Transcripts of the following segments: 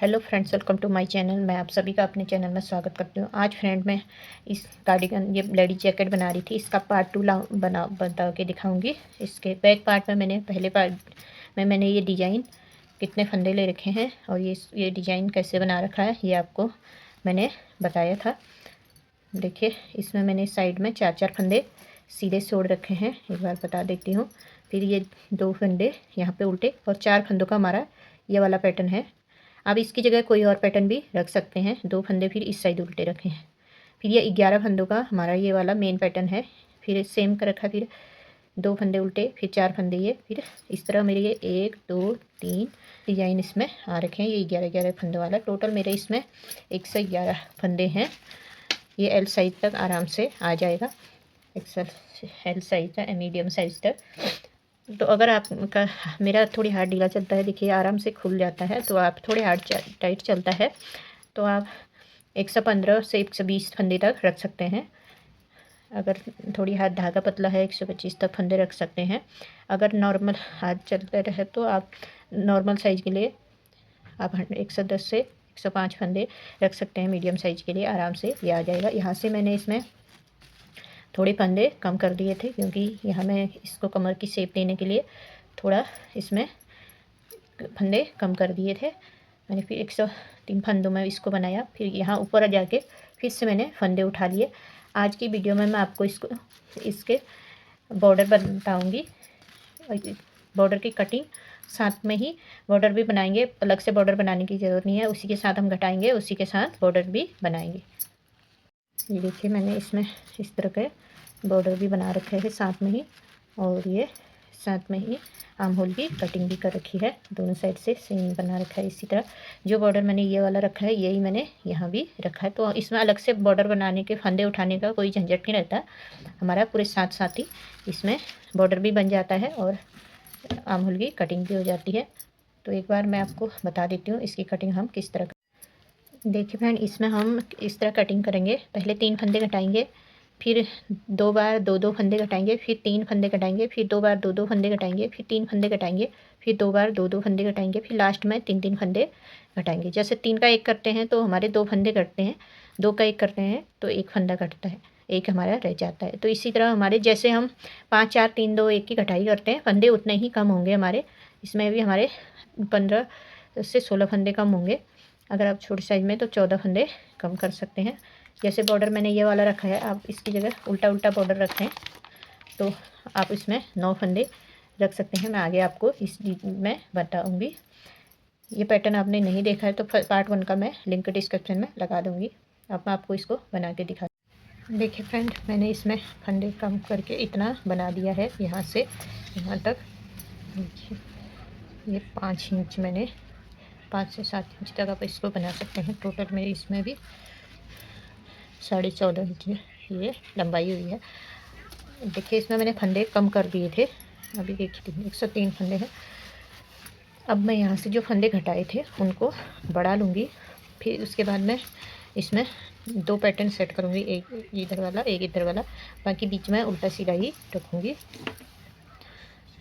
Hello friends, welcome to my channel. मैं आप सभी का अपने चैनल में स्वागत करती हूँ। आज फ्रेंड मैं इस कार्डिगन ये लेडीज जैकेट बना रही थी। इसका पार्ट 2 बता के दिखाऊंगी। इसके बैक पार्ट में पहले पार्ट में मैंने ये डिज़ाइन कितने फंदे ले रखे हैं और ये डिज़ाइन कैसे बना रखा है ये आपको मैंने बताया था। देखिए, इसमें मैंने साइड में 4-4 फंदे सीधे छोड़ रखे हैं। एक बार बता देती हूँ। फिर ये 2 फंदे यहाँ पे उल्टे और 4 फंदों का हमारा ये वाला पैटर्न है। अब इसकी जगह कोई और पैटर्न भी रख सकते हैं। 2 फंदे फिर इस साइड उल्टे रखे हैं। फिर ये 11 फंदों का हमारा ये वाला मेन पैटर्न है। फिर सेम कर रखा, फिर 2 फंदे उल्टे, फिर 4 फंदे ये, फिर इस तरह मेरे ये 1 2 3 डिजाइन इसमें आ रखे हैं। ये 11-11 फंदों वाला टोटल मेरे इसमें 111 फंदे हैं। ये एल साइज तक आराम से आ जाएगा। एक्सेल एल साइज तक, मीडियम साइज तक। तो अगर आपका मेरा थोड़ी हार्ड ढीला चलता है, देखिए आराम से खुल जाता है। तो आप थोड़े हार्ड टाइट चलता है तो आप 115 से 120 फंदे तक रख सकते हैं। अगर थोड़ी हाथ धागा पतला है 125 तक फंदे रख सकते हैं। अगर नॉर्मल हाथ चलते रहे तो आप नॉर्मल साइज़ के लिए आप 110 से 105 फंदे रख सकते हैं। मीडियम साइज़ के लिए आराम से ये आ जाएगा। यहाँ से मैंने इसमें थोड़े फंदे कम कर दिए थे क्योंकि यहाँ मैं इसको कमर की शेप देने के लिए थोड़ा इसमें फंदे कम कर दिए थे मैंने। फिर 103 फंदों में इसको बनाया। फिर यहाँ ऊपर जाके फिर से मैंने फंदे उठा लिए। आज की वीडियो में मैं आपको इसके बॉर्डर बताऊँगी। बॉर्डर की कटिंग साथ में ही बॉर्डर भी बनाएंगे। अलग से बॉर्डर बनाने की ज़रूरत नहीं है, उसी के साथ हम घटाएंगे, उसी के साथ बॉर्डर भी बनाएंगे। ये देखिए, मैंने इसमें इस तरह के बॉर्डर भी बना रखे हैं साथ में ही, और ये साथ में ही आर्म होल की कटिंग भी कर रखी है। दोनों साइड से सेम बना रखा है। इसी तरह जो बॉर्डर मैंने ये वाला रखा है यही मैंने यहाँ भी रखा है। तो इसमें अलग से बॉर्डर बनाने के फंदे उठाने का कोई झंझट नहीं रहता। हमारा पूरे साथ साथ ही इसमें बॉर्डर भी बन जाता है और आर्म होल की कटिंग भी हो जाती है। तो एक बार मैं आपको बता देती हूँ इसकी कटिंग हम किस तरह। देखिए फ्रेंड, इसमें हम इस तरह कटिंग करेंगे। पहले 3 फंदे घटाएंगे, फिर 2 बार 2-2 फंदे घटाएंगे, फिर 3 फंदे घटाएंगे, फिर 2 बार 2-2 फंदे घटाएंगे, फिर 3 फंदे घटाएंगे, फिर 2 बार 2-2 फंदे घटाएंगे, फिर लास्ट में 3-3 फंदे घटाएंगे। जैसे 3 का 1 करते हैं तो हमारे 2 फंदे घटते हैं, 2 का 1 करते हैं तो 1 फंदा घटता है, 1 हमारा रह जाता है। तो इसी तरह हमारे जैसे हम 5 4 3 2 1 की घटाई करते हैं, फंदे उतने ही कम होंगे हमारे। इसमें भी हमारे 15 से 16 फंदे कम होंगे। अगर आप छोटे साइज़ में तो 14 फंदे कम कर सकते हैं। जैसे बॉर्डर मैंने ये वाला रखा है, आप इसकी जगह उल्टा उल्टा बॉर्डर रखें तो आप इसमें 9 फंदे रख सकते हैं। मैं आगे आपको इस में बताऊंगी। ये पैटर्न आपने नहीं देखा है तो पार्ट 1 का मैं लिंक डिस्क्रिप्शन में लगा दूंगी। अब मैं आपको इसको बना के दिखा। देखिए फ्रेंड, मैंने इसमें फंदे कम करके इतना बना दिया है, यहाँ से यहाँ तक। ये 5 इंच मैंने 5 से 7 इंच तक आप इसको बना सकते हैं। टोटल मेरी इसमें भी 14.5 इंच ये लंबाई हुई है। देखिए, इसमें मैंने फंदे कम कर दिए थे। अभी देखिए 103 फंदे हैं। अब मैं यहाँ से जो फंदे घटाए थे उनको बढ़ा लूँगी। फिर उसके बाद मैं इसमें 2 पैटर्न सेट करूँगी, एक इधर वाला एक इधर वाला, बाकी बीच में उल्टा सीधा ही रखूँगी।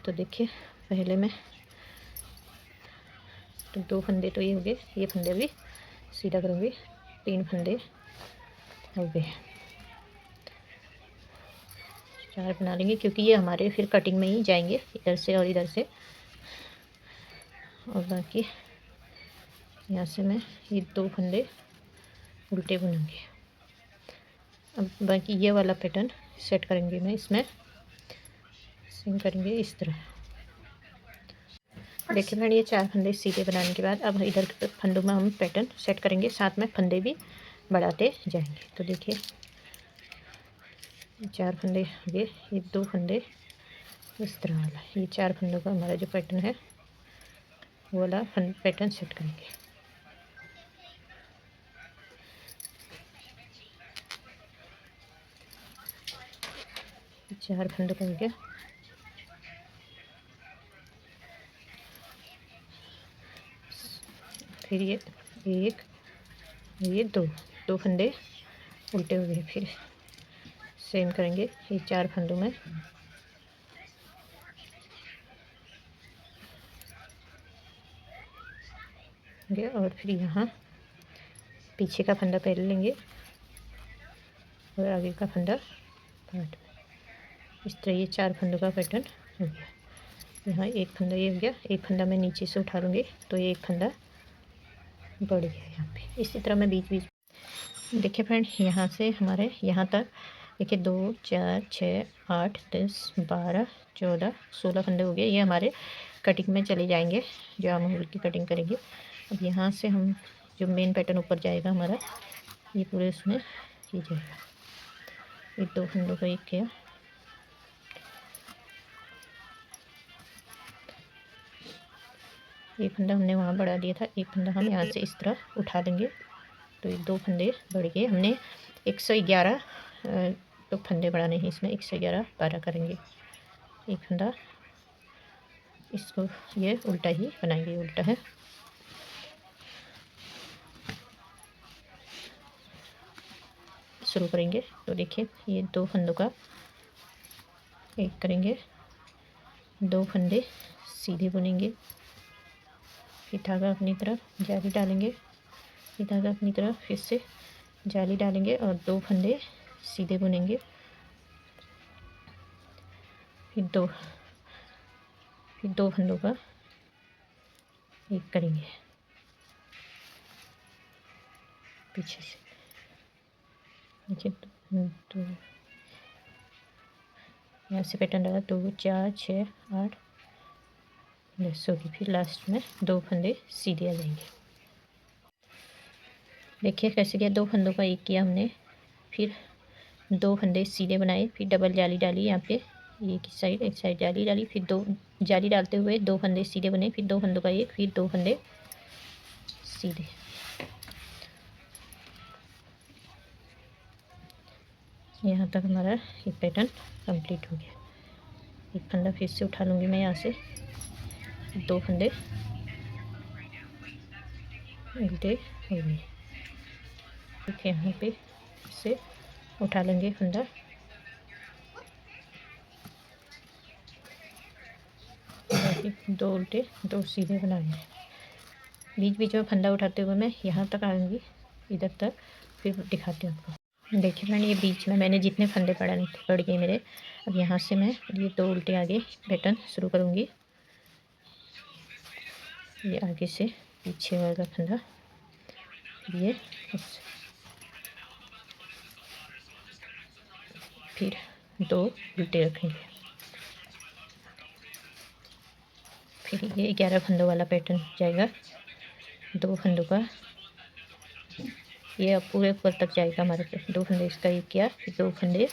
तो देखिए, पहले मैं तो 2 फंदे तो ये हो गए, ये फंदे भी सीधा करूँगी। 3 फंदे हो गए, 4 बना लेंगे क्योंकि ये हमारे फिर कटिंग में ही जाएंगे, इधर से और इधर से। और बाकी यहाँ से मैं ये 2 फंदे उल्टे बुनूँगी। अब बाकी ये वाला पैटर्न सेट करेंगे, मैं इसमें सेम करेंगे इस तरह। देखिए मैंने ये 4 फंदे सीधे बनाने के बाद अब इधर फंदों में हम पैटर्न सेट करेंगे, साथ में फंदे भी बढ़ाते जाएंगे। तो देखिए 4 फंदे ये 2 फंदे इस तरह वाला, ये 4 फंदों का हमारा जो पैटर्न है वो वाला पैटर्न सेट करेंगे। चार फंदों का हो गया। फिर ये 1 ये 2 फंदे उल्टे हो गए। फिर सेम करेंगे ये 4 फंदों में। लेंगे और फिर यहाँ पीछे का फंदा पहले लेंगे और आगे का फंदा बाद में। इस तरह ये 4 फंदों का पैटर्न हो गया। यहाँ एक फंदा ये हो गया, एक फंदा मैं नीचे से उठा लूँगी तो ये एक फंदा बढ़ गया यहाँ पे। इसी तरह मैं बीच बीच देखिए फ्रेंड, यहाँ से हमारे यहाँ तक देखिए 2 4 6 8 10 12 14 16 फंदे हो गए। ये हमारे कटिंग में चले जाएंगे जो हम उल की कटिंग करेंगे। अब यहाँ से हम जो मेन पैटर्न ऊपर जाएगा हमारा, ये पूरे उसमें की जाएगा। ये 2 फंदों का एक किया, एक फंदा हमने वहाँ बढ़ा दिया था, एक फंदा हम यहाँ से इस तरह उठा लेंगे तो ये 2 फंदे बढ़ गए। हमने 111 तो फंदे बढ़ाने हैं इसमें, 111 12 करेंगे। एक फंदा इसको ये उल्टा ही बनाएंगे, उल्टा है। शुरू करेंगे तो देखिए ये 2 फंदों का एक करेंगे, 2 फंदे सीधे बुनेंगे, फिर धागा अपनी तरफ जाली डालेंगे, फिर धागा अपनी तरफ फिर से जाली डालेंगे और 2 फंदे सीधे बुनेंगे, फिर दो फंदों का एक करेंगे पीछे से। देखिए दो यहाँ से पैटर्न डाला 2 4 6 8 10 होगी। फिर लास्ट में 2 फंदे सीधे आ जाएंगे। देखिए कैसे किया, 2 फंदों का एक किया हमने, फिर 2 फंदे सीधे बनाए, फिर डबल जाली डाली यहाँ पे, एक साइड जाली डाली, फिर 2 जाली डालते हुए 2 फंदे सीधे बने, फिर 2 फंदों का एक, फिर 2 फंदे सीधे। यहाँ तक हमारा ये पैटर्न कंप्लीट हो गया। एक फंदा फिर से उठा लूँगी मैं यहाँ से, 2 फंदे उल्टे हो गए। ठीक है, यहाँ पे से उठा लेंगे फंदा, बाकी 2 उल्टे 2 सीधे बनाएंगे। बीच बीच में फंदा उठाते हुए मैं यहाँ तक आऊँगी, इधर तक, फिर दिखाती हूँ आपको। देखिए फ्रेंड, ये बीच में मैंने जितने फंदे पड़ गए मेरे, अब यहाँ से मैं ये 2 उल्टे आगे पैटर्न शुरू करूँगी। ये आगे से पीछे वाला फंदा, ये फिर 2 उल्टे रखेंगे, फिर ये 11 फंदों वाला पैटर्न जाएगा। 2 फंदों का ये अब पूरे ऊपर तक जाएगा हमारे पे। 2 फंदे इसका एक किया, फिर 2 फंदे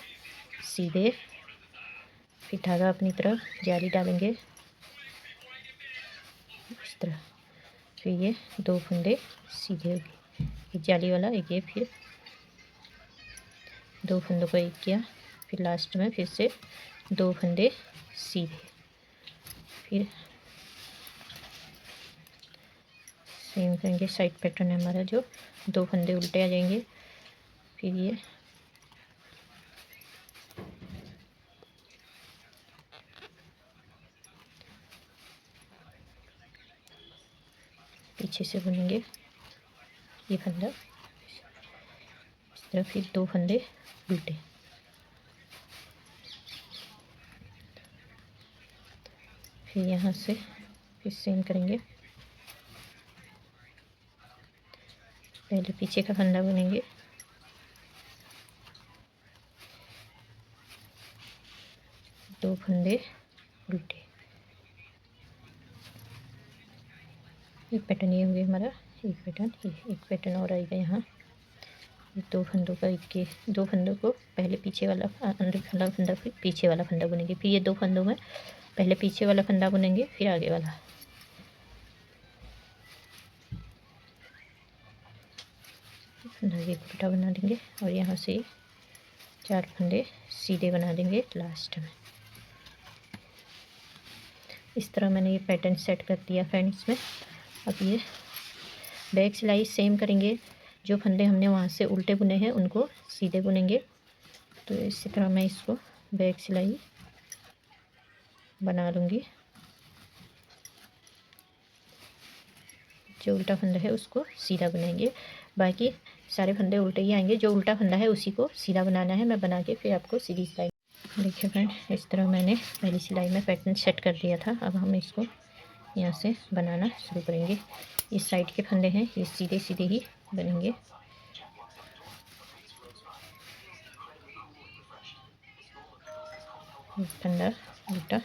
सीधे, फिर धागा अपनी तरफ जाली डालेंगे इस तरह, फिर ये 2 फंदे सीधे हो गए, ये जाली वाला एक, ये फिर 2 फंदों का एक किया, फिर लास्ट में फिर से 2 फंदे सीधे, फिर सेम करेंगे। साइड पैटर्न है हमारा जो 2 फंदे उल्टे आ जाएंगे, फिर ये पीछे से बुनेंगे ये फंदा इस तरह, फिर 2 फंदे उल्टे, फिर यहाँ से फिर सेम करेंगे। पहले पीछे का फंदा बुनेंगे, दो फंदे उल्टे, एक पैटर्न ये हो गया हमारा, एक पैटर्न ये, एक पैटर्न और आएगा यहाँ। 2 फंदों का एक के, 2 फंदों को पहले पीछे वाला अंदर वाला फंदा, फिर पीछे वाला फंदा बुनेंगे, फिर ये 2 फंदों में पहले पीछे वाला फंदा बुनेंगे, फिर आगे वाला। धागे को उल्टा बना देंगे और यहाँ से 4 फंदे सीधे बना देंगे लास्ट में। इस तरह मैंने ये पैटर्न सेट कर दिया फ्रेंड्स में। अब ये बैक सिलाई सेम करेंगे, जो फंदे हमने वहाँ से उल्टे बुने हैं उनको सीधे बुनेंगे। तो इसी तरह मैं इसको बैक सिलाई बना लूँगी। जो उल्टा फंदा है उसको सीधा बनाएंगे। बाकी सारे फंदे उल्टे ही आएंगे, जो उल्टा फंदा है उसी को सीधा बनाना है। मैं बना के फिर आपको सीधी सिलाई। देखिए फ्रेंड, इस तरह मैंने पहली सिलाई में पैटर्न सेट कर दिया था। अब हम इसको यहाँ से बनाना शुरू करेंगे। इस साइड के फंदे हैं ये सीधे सीधे ही बनेंगे। फंदा उल्टा।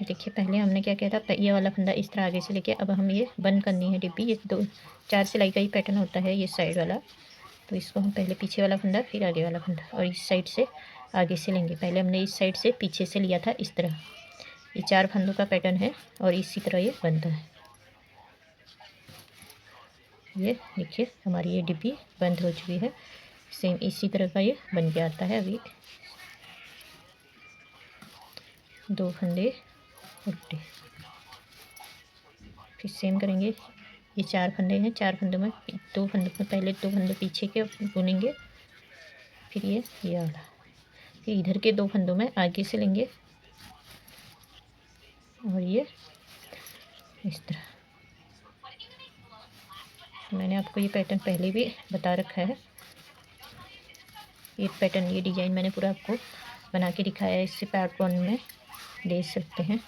देखिए पहले हमने क्या किया था, ये वाला फंदा इस तरह आगे से लेके अब हम ये बंद करनी है डिब्बी। ये 2-4 सिलाई का ही पैटर्न होता है ये साइड वाला। तो इसको हम पहले पीछे वाला फंदा फिर आगे वाला फंदा और इस साइड से आगे से लेंगे। पहले हमने इस साइड से पीछे से लिया था इस तरह। ये 4 फंदों का पैटर्न है और इसी तरह ये बनता है। ये देखिए हमारी ये डिब्बी बंद हो चुकी है। सेम इसी तरह का ये बन के आता है। अभी 2 फंदे उल्टे, फिर सेम करेंगे। ये 4 फंदे हैं, 4 फंदों में 2 फंदों में पहले 2 फंदे पीछे के बुनेंगे, फिर ये वाला, फिर इधर के 2 फंदों में आगे से लेंगे और ये इस तरह। मैंने आपको ये पैटर्न पहले भी बता रखा है। ये पैटर्न, ये डिज़ाइन मैंने पूरा आपको बना के दिखाया है। इससे पार्ट 1 में देख सकते हैं।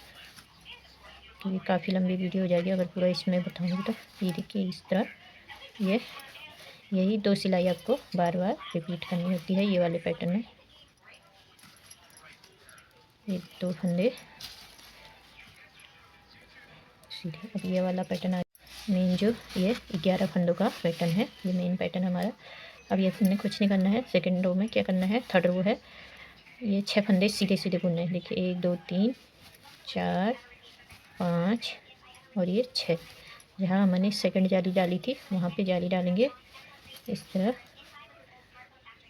तो ये काफ़ी लंबी वीडियो हो जाएगी अगर पूरा इसमें बताऊंगी तो। ये देखिए इस तरह यही 2 सिलाई आपको बार बार रिपीट करनी होती है ये वाले पैटर्न में। ये 2 फंदे सीधे। अब ये वाला पैटर्न मेन जो ये 11 फंदों का पैटर्न है, ये मेन पैटर्न हमारा। अब ये हमने कुछ नहीं करना है। सेकंड रो में क्या करना है, थर्ड रो है, ये 6 फंदे सीधे सीधे बुनने हैं। देखिए 1 2 3 4 5 और ये 6। जहाँ हमने सेकंड जाली डाली थी वहाँ पे जाली डालेंगे इस तरह।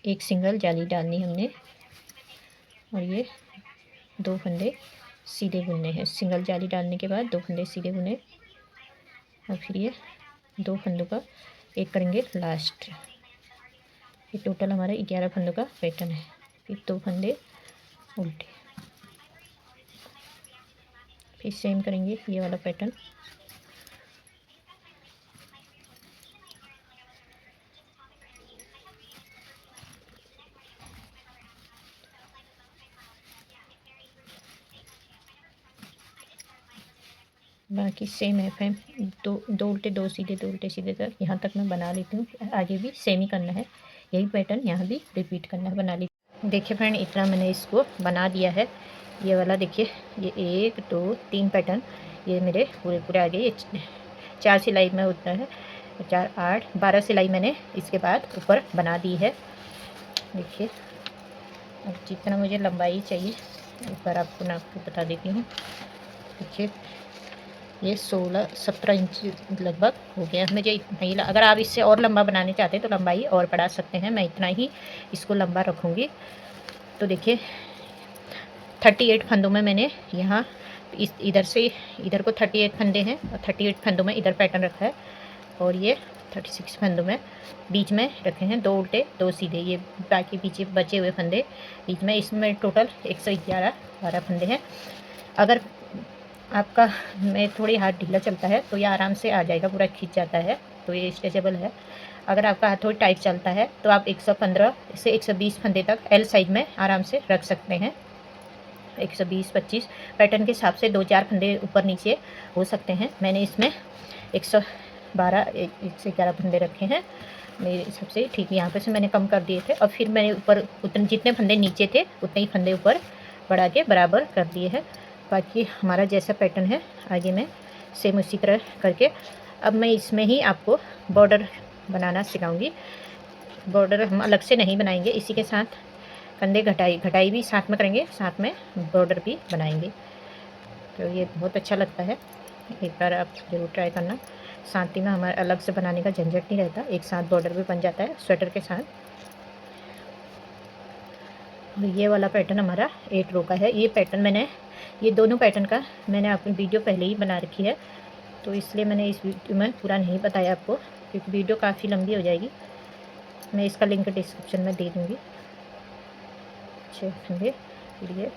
एक सिंगल जाली डालनी हमने और ये 2 फंदे सीधे बुनने हैं। सिंगल जाली डालने के बाद 2 फंदे सीधे बुने और फिर ये 2 फंदों का एक करेंगे लास्ट। ये टोटल हमारा 11 फंदों का पैटर्न है। फिर 2 फंदे उल्टे, फिर सेम करेंगे ये वाला पैटर्न। बाकी सेम है फ्रेम, 2 उल्टे 2 सीधे 2 उल्टे सीधे तक यहाँ तक मैं बना लेती हूँ। आगे भी सेम ही करना है, यही पैटर्न यहाँ भी रिपीट करना है। बना ली। देखिए फ्रेंड, इतना मैंने इसको बना दिया है। ये वाला देखिए, ये 1 2 3 पैटर्न ये मेरे पूरे आगे ये 4 सिलाई में उतना है। 4 8 12 सिलाई मैंने इसके बाद ऊपर बना दी है। देखिए अब जितना मुझे लंबाई चाहिए ऊपर आपको नाप के बता देती हूँ। देखिए ये 16-17 इंच लगभग हो गया मुझे इतना ही। अगर आप इससे और लंबा बनाने चाहते हैं तो लंबाई और बढ़ा सकते हैं। मैं इतना ही इसको लंबा रखूँगी। तो देखिए 38 फंदों में मैंने यहाँ इधर से इधर को 38 फंदे हैं और 38 फंदों में इधर पैटर्न रखा है और ये 36 फंदों में बीच में रखे हैं 2 उल्टे 2 सीधे। ये बाकी पीछे बचे हुए फंदे बीच में, इसमें टोटल 111 फंदे हैं। अगर आपका में थोड़ी हाथ ढीला चलता है तो ये आराम से आ जाएगा, पूरा खींच जाता है, तो ये स्ट्रेचेबल है। अगर आपका हाथ थोड़ी टाइट चलता है तो आप 115 से 120 फंदे तक एल साइज में आराम से रख सकते हैं। 120-25 पैटर्न के हिसाब से 2-4 फंदे ऊपर नीचे हो सकते हैं। मैंने इसमें 111 फंदे रखे हैं मेरे हिसाब से। ठीक है, यहाँ पे से मैंने कम कर दिए थे और फिर मैंने ऊपर उतने जितने फंदे नीचे थे उतने ही फंदे ऊपर बढ़ा के बराबर कर दिए हैं। बाकी हमारा जैसा पैटर्न है आगे में सेम उसी तरह करके अब मैं इसमें ही आपको बॉर्डर बनाना सिखाऊंगी। बॉर्डर हम अलग से नहीं बनाएंगे, इसी के साथ कंधे घटाई भी साथ में करेंगे, साथ में बॉर्डर भी बनाएंगे। तो ये बहुत अच्छा लगता है, एक बार आप ज़रूर ट्राई करना। साथ ही में हमारे अलग से बनाने का झंझट नहीं रहता, एक साथ बॉर्डर भी बन जाता है स्वेटर के साथ। ये वाला पैटर्न हमारा 8 रो का है। ये पैटर्न मैंने ये दोनों पैटर्न का मैंने अपनी वीडियो पहले ही बना रखी है, तो इसलिए मैंने इस वीडियो में पूरा नहीं बताया आपको, क्योंकि वीडियो काफ़ी लंबी हो जाएगी। मैं इसका लिंक डिस्क्रिप्शन में दे दूँगी। 6 फंदे फिर ये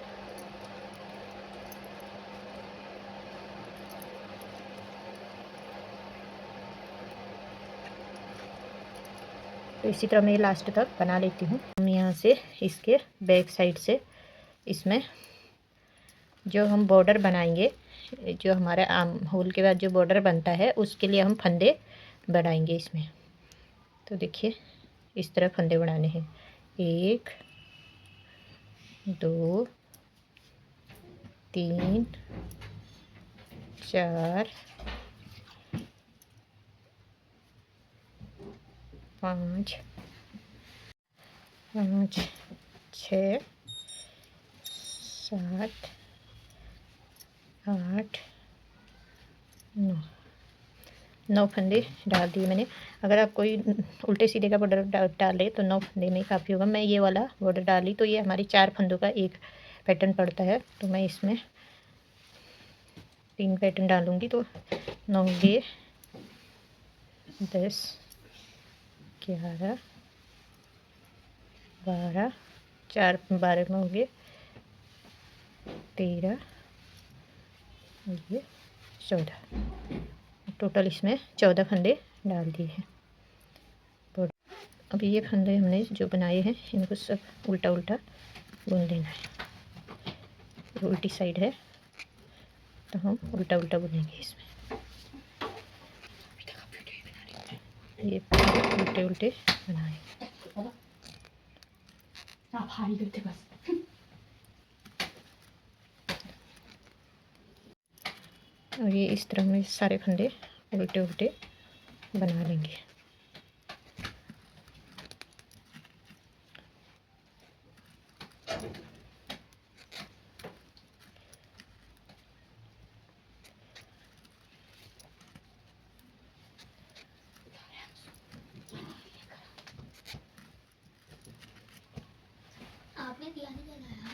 तो इसी तरह मैं लास्ट तक बना लेती हूँ। हम यहाँ से इसके बैक साइड से इसमें जो हम बॉर्डर बनाएंगे, जो हमारे आर्म होल के बाद जो बॉर्डर बनता है उसके लिए हम फंदे बनाएंगे इसमें। तो देखिए इस तरह फंदे बनाने हैं, 1 2 3 4 5 5 6 7 8 9 फंदे डाल दिए मैंने। अगर आप कोई उल्टे सीधे का बॉर्डर डाले तो 9 फंदे में ही काफ़ी होगा। मैं ये वाला बॉर्डर डाली तो ये हमारी 4 फंदों का एक पैटर्न पड़ता है, तो मैं इसमें 3 पैटर्न डालूँगी। तो 9 ये 10 11 12 4 12 में हो गए 13 ये 14, टोटल इसमें 14 फंदे डाल दिए हैं। अभी ये फंदे हमने जो बनाए हैं इनको सब उल्टा उल्टा बुन देना है। उल्टी साइड है तो हम उल्टा उल्टा बुनेंगे इसमें। ये उल्टे उल्टे बनाए। और ये इस तरह में सारे फंदे उल्टे उल्टे बना लेंगे। आपने दिया नहीं जलाया?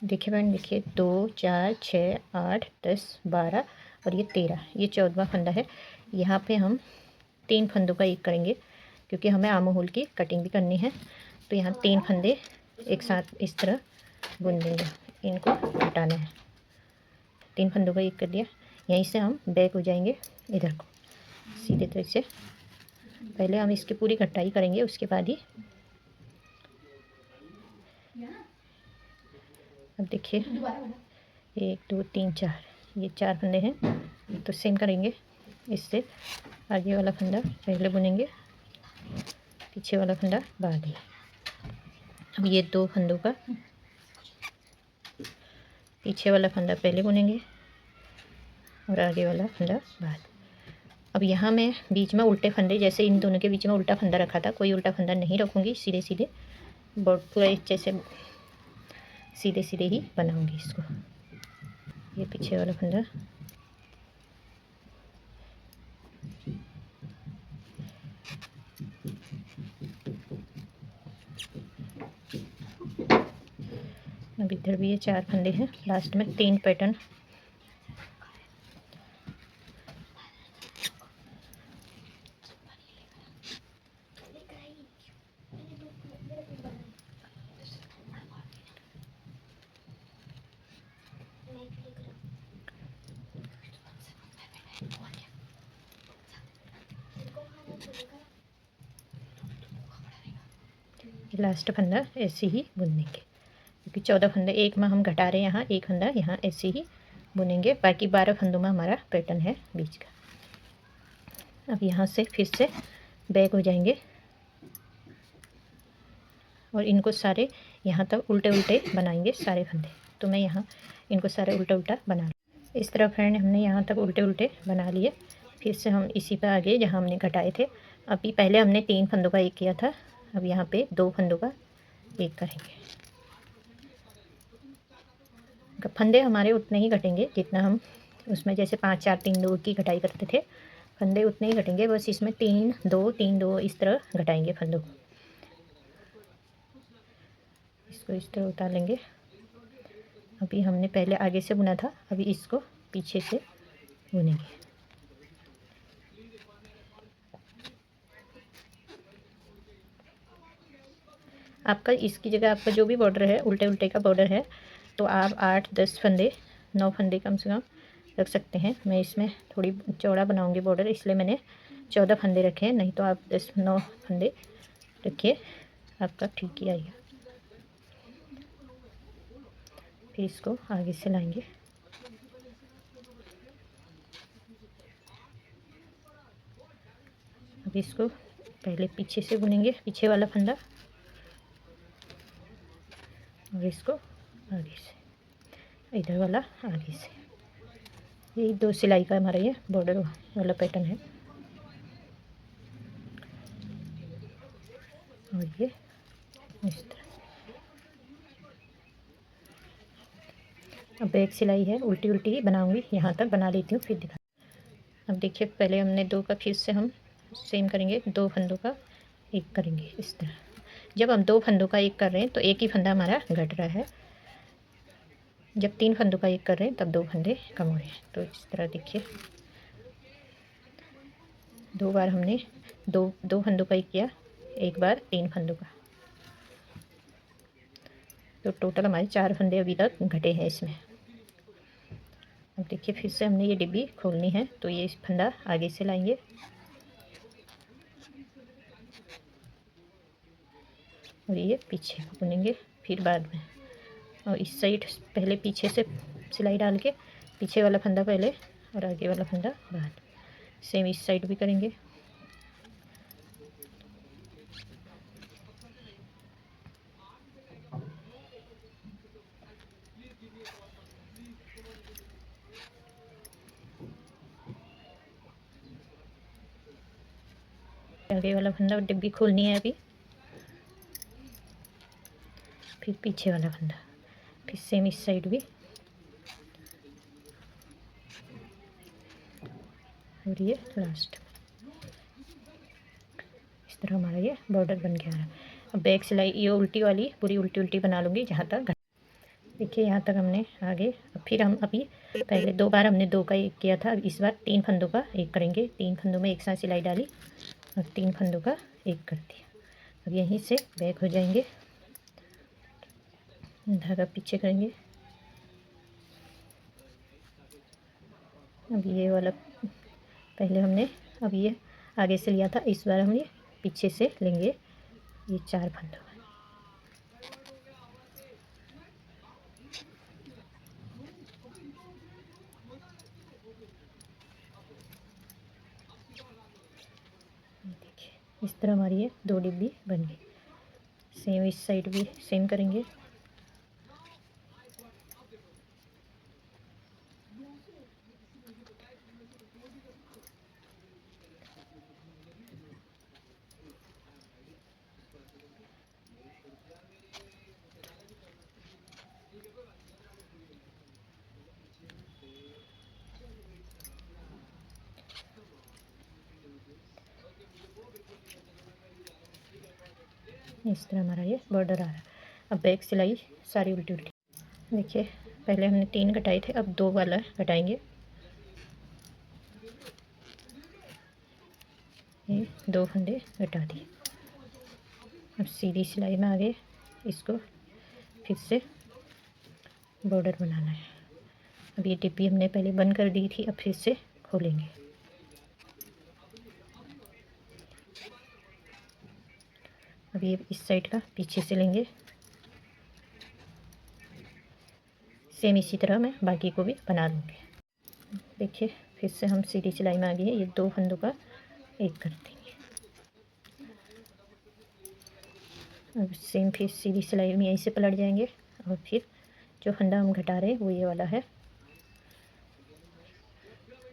देखिए फ्रेंड, देखिए 2 4 6 8 10 12 और ये 13, ये 14वां फंदा है। यहाँ पे हम 3 फंदों का एक करेंगे क्योंकि हमें आर्म होल की कटिंग भी करनी है। तो यहाँ 3 फंदे एक साथ इस तरह बुन देंगे, इनको हटाना है। 3 फंदों का एक कर दिया। यहीं से हम बैक हो जाएंगे इधर को सीधे तरह से। पहले हम इसकी पूरी कटाई करेंगे, उसके बाद ही। अब देखिए 1 2 3 4, ये 4 फंदे हैं। तो सेम करेंगे, इससे आगे वाला फंदा पहले बुनेंगे, पीछे वाला फंदा बाद में। अब ये 2 फंदों का पीछे वाला फंदा पहले बुनेंगे और आगे वाला फंदा बाद। अब यहाँ मैं बीच में उल्टे फंदे, जैसे इन दोनों के बीच में उल्टा फंदा रखा था, कोई उल्टा फंदा नहीं रखूँगी। सीधे सीधे पूरा जैसे सीधे सीधे ही बनाऊंगी इसको। ये पीछे वाला फंदा, अब इधर भी ये 4 फंदे हैं। लास्ट में 3 पैटर्न। लास्ट फंदा ऐसे ही बुनेंगे क्योंकि 14 फंदे एक में हम घटा रहे हैं, यहाँ एक फंदा यहाँ ऐसे ही बुनेंगे। बाकी 12 फंदों में हमारा पैटर्न है बीच का। अब यहाँ से फिर से बैक हो जाएंगे और इनको सारे यहाँ तक उल्टे उल्टे बनाएंगे सारे फंदे। तो मैं यहाँ इनको सारे उल्टा उल्टा बना इस तरह फ्रेंड हमने यहाँ तक उल्टे उल्टे बना लिए। फिर से हम इसी पर आगे जहाँ हमने घटाए थे, अभी पहले हमने 3 फंदों का एक किया था, अब यहाँ पे 2 फंदों का एक करेंगे। फंदे हमारे उतने ही घटेंगे जितना हम उसमें जैसे 5 4 3 2 की घटाई करते थे, फंदे उतने ही घटेंगे। बस इसमें 3 2 3 2 इस तरह घटाएंगे फंदों को। इसको इस तरह उतार लेंगे। अभी हमने पहले आगे से बुना था, अभी इसको पीछे से बुनेंगे। आपका इसकी जगह आपका जो भी बॉर्डर है उल्टे उल्टे का बॉर्डर है, तो आप 8 10 फंदे 9 फंदे कम से कम रख सकते हैं। मैं इसमें थोड़ी चौड़ा बनाऊंगी बॉर्डर, इसलिए मैंने 14 फंदे रखे हैं, नहीं तो आप 9 फंदे रखिए, आपका ठीक ही आएगा। फिर इसको आगे से लाएंगे। अब इसको पहले पीछे से बुनेंगे, पीछे वाला फंदा, और इसको आगे से, इधर वाला आगे से। यही 2 सिलाई का हमारा ये बॉर्डर वाला पैटर्न है। और ये इस तरह। अब एक सिलाई है, उल्टी उल्टी ही बनाऊंगी, यहाँ तक बना लेती हूँ फिर दिखा। अब देखिए, पहले हमने 2 का, फिर से हम सेम करेंगे, 2 फंदों का एक करेंगे इस तरह। जब हम 2 फंदों का एक कर रहे हैं तो एक ही फंदा हमारा घट रहा है, जब 3 फंदों का एक कर रहे हैं तब 2 फंदे कम हो रहे हैं। तो इस तरह देखिए, 2 बार हमने दो फंदों का एक किया, एक बार 3 फंदों का, तो टोटल हमारे 4 फंदे अभी तक घटे हैं इसमें। अब देखिए, फिर से हमने ये डिब्बी खोलनी है, तो ये फंदा आगे से लाएंगे, और ये पीछे बुनेंगे फिर बाद में। और इस साइड पहले पीछे से सिलाई डाल के, पीछे वाला फंदा पहले और आगे वाला फंदा बाद। सेम इस साइड भी करेंगे। आगे वाला फंदा डिब्बी खोलनी है अभी, फिर पीछे वाला फंदा, फिर सेम इस साइड भी, और ये लास्ट। इस तरह हमारा ये बॉर्डर बन गया है। अब बैक सिलाई ये उल्टी वाली पूरी उल्टी उल्टी बना लूँगी जहाँ तक। देखिए, यहाँ तक हमने आगे। फिर हम अभी पहले 2 बार हमने 2 का एक किया था, अब इस बार 3 फंदों का एक करेंगे। 3 फंदों में एक साथ सिलाई डाली और 3 फंदों का एक कर दिया। अब यहीं से बैक हो जाएंगे, धागा पीछे करेंगे। अब ये वाला पहले हमने, अब ये आगे से लिया था, इस बार हम ये पीछे से लेंगे, ये 4 फंदों। देखिए, इस तरह हमारी ये 2 डिब्बी बन गई। सेम इस साइड भी सेम करेंगे। इस तरह हमारा ये बॉर्डर आ रहा है। अब बैक सिलाई सारी उल्टी उल्टी। देखिए, पहले हमने 3 घटाए थे, अब 2 वाला घटाएंगे। ये 2 फंदे घटा दिए। अब सीधी सिलाई में आगे इसको फिर से बॉर्डर बनाना है। अब ये डिब्बी हमने पहले बंद कर दी थी, अब फिर से खोलेंगे। अब ये इस साइड का पीछे से लेंगे। सेम इसी तरह मैं बाकी को भी बना दूँगी। देखिए, फिर से हम सीधी सिलाई में आ गए हैं, ये 2 फंदों का एक कर देंगे। अब सेम फिर सीधी सिलाई में यहीं से पलट जाएंगे, और फिर जो फंदा हम घटा रहे हैं वो ये वाला है।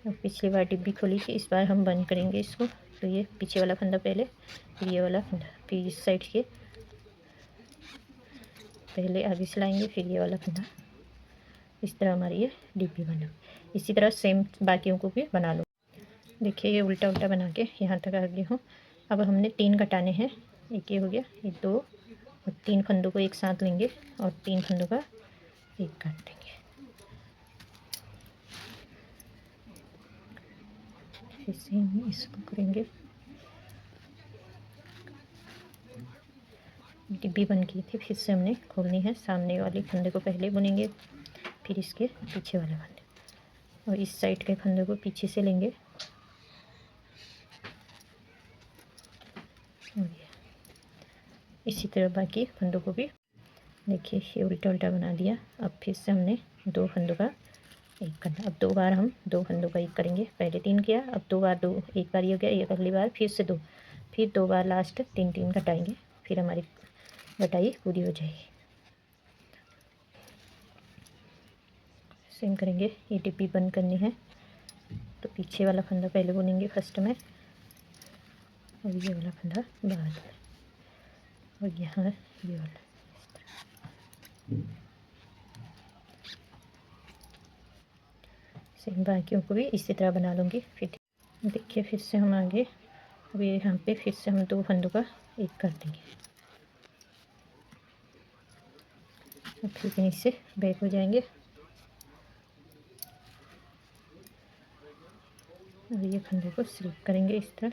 अब पिछली बार डिब्बी खोली थी, इस बार हम बंद करेंगे इसको। तो ये पीछे वाला फंदा पहले, फिर ये वाला फंदा, फिर इस साइड के पहले आगे से लाएंगे, फिर ये वाला फंदा। इस तरह हमारी ये डिब्बी बना। इसी तरह सेम बाकियों को भी बना लो। देखिए, ये उल्टा उल्टा बना के यहाँ तक आ गई हूँ। अब हमने 3 घटाने हैं, एक ये हो गया, ये 2 और 3 फंदों को एक साथ लेंगे और 3 फंदों का एक काट देंगे। फिर से हम इसको करेंगे। डिब्बी बन गई थी, फिर से हमने खोलनी है। सामने वाली फंदे को पहले बुनेंगे, फिर इसके पीछे वाले फंदे, और इस साइड के फंदे को पीछे से लेंगे। और ये इसी तरह बाकी फंदों को भी देखिए ये उल्टा उल्टा बना दिया। अब फिर से हमने 2 फंदों का एक करना। अब 2 बार हम 2 फंदों का एक करेंगे। पहले 3 किया, अब 2 बार 2, एक बार ये हो गया, एक अगली बार फिर से 2, फिर 2 बार लास्ट 3 घटाएंगे, फिर हमारी घटाई पूरी हो जाएगी। सेम करेंगे। ये डिब्बी बंद करनी है तो पीछे वाला फंदा पहले बुनेंगे फर्स्ट में, और ये वाला फंदा बाद में, और यहाँ ये वाला। सेम बाकियों को भी इसी तरह बना लूँगी। फिर देखिए फिर से हम आगे, अभी यहाँ पे फिर से हम 2 फंदों का एक कर देंगे, और फिर नीचे से बैक हो जाएंगे। और ये फंदे को स्लिप करेंगे इस तरह।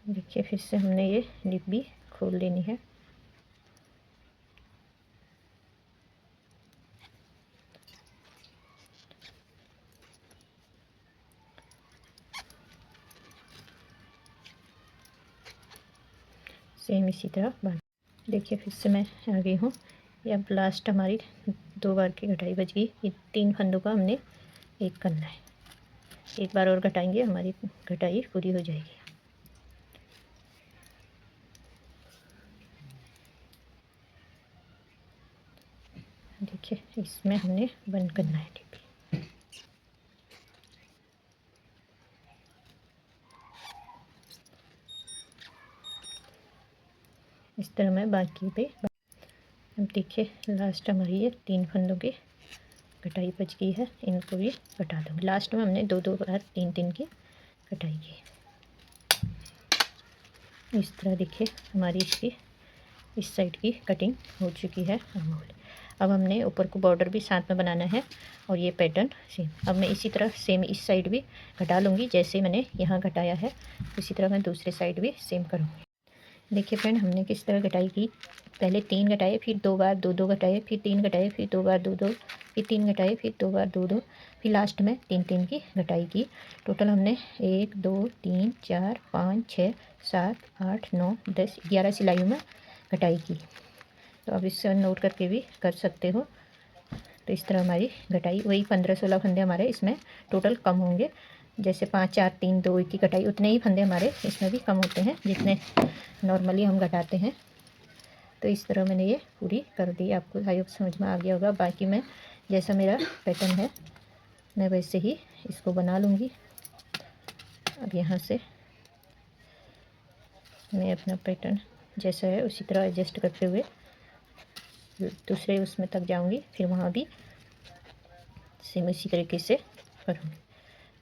देखिए फिर से हमने ये डिब्बी खोल लेनी है। सेम इसी तरह बांध। देखिए फिर से मैं आ गई हूँ। ये अब लास्ट हमारी 2 बार की घटाई बच गई। ये 3 फंदों का हमने एक करना है, एक बार और घटाएंगे, हमारी घटाई पूरी हो जाएगी। देखिए इसमें हमने बंद करना है डिब्बी। इस तरह मैं बाकी पे, अब देखिए लास्ट हमारी ये 3 फंदों की कटाई बच गई है, इनको भी कटा दूँगी। लास्ट में हमने 2-2 बार 3-3 की कटाई की। इस तरह देखिए हमारी इसकी इस साइड की कटिंग हो चुकी है। अब हमने ऊपर को बॉर्डर भी साथ में बनाना है, और ये पैटर्न सेम। अब मैं इसी तरह सेम इस साइड भी घटा लूँगी, जैसे मैंने यहाँ घटाया है उसी तरह मैं दूसरे साइड भी सेम करूँगी। देखिए फ्रेंड हमने किस तरह घटाई की। पहले 3 घटाए, फिर 2 बार 2-2 घटाए, फिर 3 घटाए, फिर 2 बार 2-2, फिर 3 घटाए, फिर 2 बार 2-2, फिर लास्ट में 3-3 की घटाई की। टोटल हमने 1 2 3 4 5 6 7 8 9 10 11 सिलाइयों में घटाई की। तो अब इससे नोट करके भी कर सकते हो। तो इस तरह हमारी घटाई, वही 15-16 फंदे हमारे इसमें टोटल कम होंगे। जैसे 5 4 3 2 1 की कटाई, उतने ही फंदे हमारे इसमें भी कम होते हैं जितने नॉर्मली हम घटाते हैं। तो इस तरह मैंने ये पूरी कर दी। आपको आई होप समझ में आ गया होगा। बाकी मैं जैसा मेरा पैटर्न है मैं वैसे ही इसको बना लूँगी। अब यहाँ से मैं अपना पैटर्न जैसा है उसी तरह एडजस्ट करते हुए दूसरे उसमें तक जाऊँगी, फिर वहाँ भी सेम इसी तरीके से करूँगी।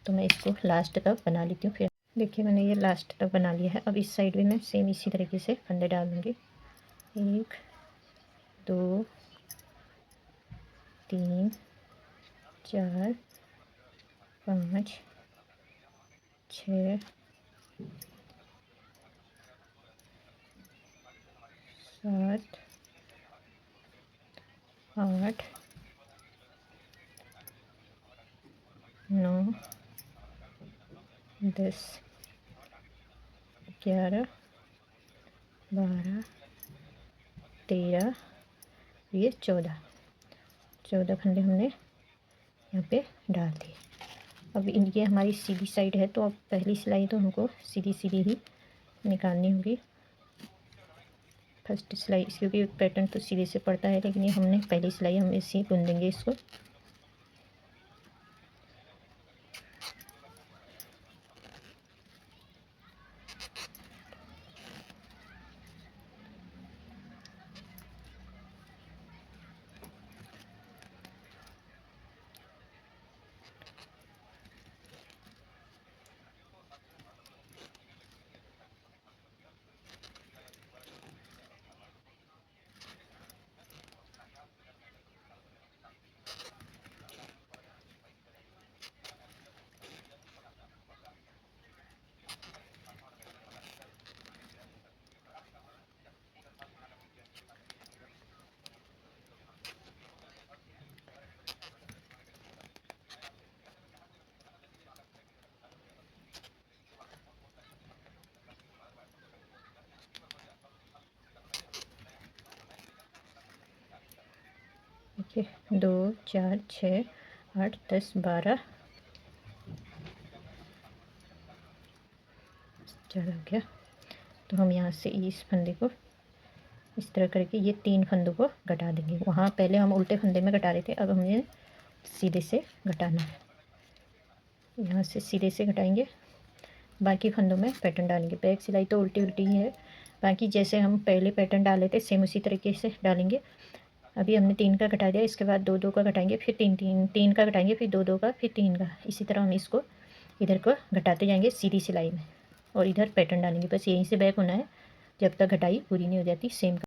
तो मैं इसको लास्ट तक बना लेती हूँ। फिर देखिए मैंने ये लास्ट तक बना लिया है। अब इस साइड भी मैं सेम इसी तरीके से फंदे डाल दूँगी। 1 2 3 4 5 6 7 8 9 10 11 12 13, ये 14 फंदे हमने यहाँ पे डाल दिए। अब ये हमारी सीधी साइड है, तो अब पहली सिलाई तो हमको सीधी सीधी ही निकालनी होगी। फर्स्ट सिलाई, क्योंकि पैटर्न तो सीधे से पड़ता है, लेकिन ये हमने पहली सिलाई हम इसी बुन देंगे इसको। देखिए 2 4 6 8 10 12 चढ़ गया। तो हम यहाँ से इस फंदे को इस तरह करके ये 3 फंदों को घटा देंगे। वहाँ पहले हम उल्टे फंदे में घटा रहे थे, अब हमें सीधे से घटाना है। यहाँ से सीधे से घटाएंगे, बाकी फंदों में पैटर्न डालेंगे। बैक सिलाई तो उल्टी उल्टी ही है, बाकी जैसे हम पहले पैटर्न डाले थे सेम उसी तरीके से डालेंगे। अभी हमने 3 का घटा दिया, इसके बाद 2 2 का घटाएंगे, फिर 3 3 3 का घटाएंगे, फिर 2 2 का, फिर 3 का। इसी तरह हम इसको इधर को घटाते जाएंगे सीधी सिलाई में, और इधर पैटर्न डालेंगे। बस यहीं से बैक होना है जब तक घटाई पूरी नहीं हो जाती। सेम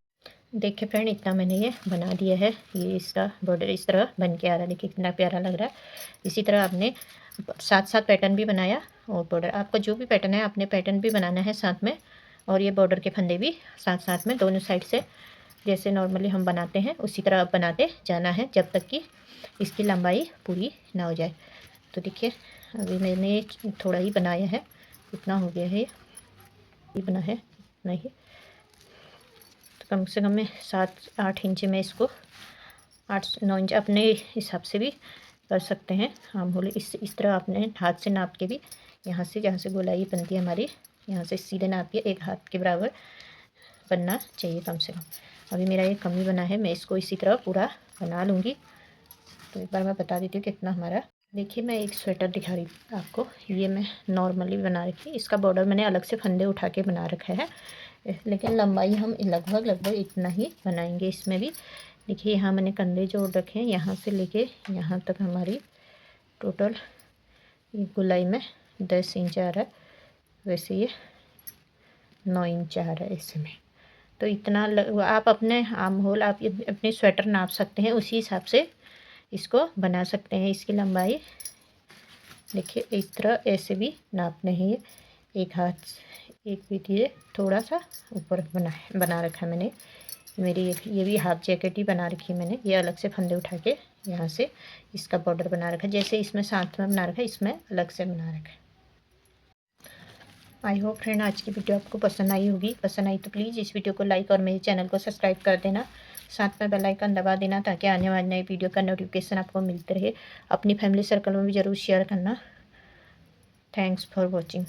देखिए फ्रेंड, इतना मैंने ये बना दिया है। ये इसका बॉर्डर इस तरह बन के आ रहा है, देखिए कितना प्यारा लग रहा है। इसी तरह आपने साथ साथ पैटर्न भी बनाया, और बॉर्डर आपका जो भी पैटर्न है आपने पैटर्न भी बनाना है साथ में, और ये बॉर्डर के फंदे भी साथ साथ में दोनों साइड से जैसे नॉर्मली हम बनाते हैं उसी तरह आप बनाते जाना है जब तक कि इसकी लंबाई पूरी ना हो जाए। तो देखिए अभी मैंने थोड़ा ही बनाया है, इतना हो गया है, ये बना है इतना ही। तो कम से कम मैं 7-8 इंच में इसको 8-9 इंच अपने हिसाब से भी कर सकते हैं। हम बोले इस तरह आपने हाथ से नाप के भी यहाँ से जहाँ से गोलाई बनती है हमारी, यहाँ से सीधे नाप के एक हाथ के बराबर बनना चाहिए कम से कम। अभी मेरा ये कम ही बना है, मैं इसको इसी तरह पूरा बना लूँगी। तो एक बार मैं बता देती हूँ कितना हमारा। देखिए मैं एक स्वेटर दिखा रही हूँ आपको, ये मैं नॉर्मली बना रखी। इसका बॉर्डर मैंने अलग से फंदे उठा के बना रखा है, लेकिन लंबाई हम लगभग इतना ही बनाएंगे इसमें भी। देखिए यहाँ मैंने कंधे जोड़ रखे हैं, यहाँ से लेके यहाँ तक हमारी टोटल ये गोलाई में 10 इंच आ रहा है, वैसे ये 9 इंच आ रहा है इसमें। तो इतना आप अपने आर्म होल आप अपने स्वेटर नाप सकते हैं, उसी हिसाब से इसको बना सकते हैं। इसकी लंबाई देखिए इस तरह ऐसे भी नापने हैं। एक हाथ एक भी ये थोड़ा सा ऊपर बना रखा है मैंने। मेरी ये भी हाफ जैकेट ही बना रखी है मैंने, ये अलग से फंदे उठा के यहाँ से इसका बॉर्डर बना रखा है। जैसे इसमें साथ में बना रखा है, इसमें अलग से बना रखा है। आई होप फ्रेंड आज की वीडियो आपको पसंद आई होगी। पसंद आई तो प्लीज़ इस वीडियो को लाइक और मेरे चैनल को सब्सक्राइब कर देना, साथ में बेल आइकन दबा देना ताकि आने वाली नई वीडियो का नोटिफिकेशन आपको मिलते रहे। अपनी फैमिली सर्कल में भी ज़रूर शेयर करना। Thanks for watching.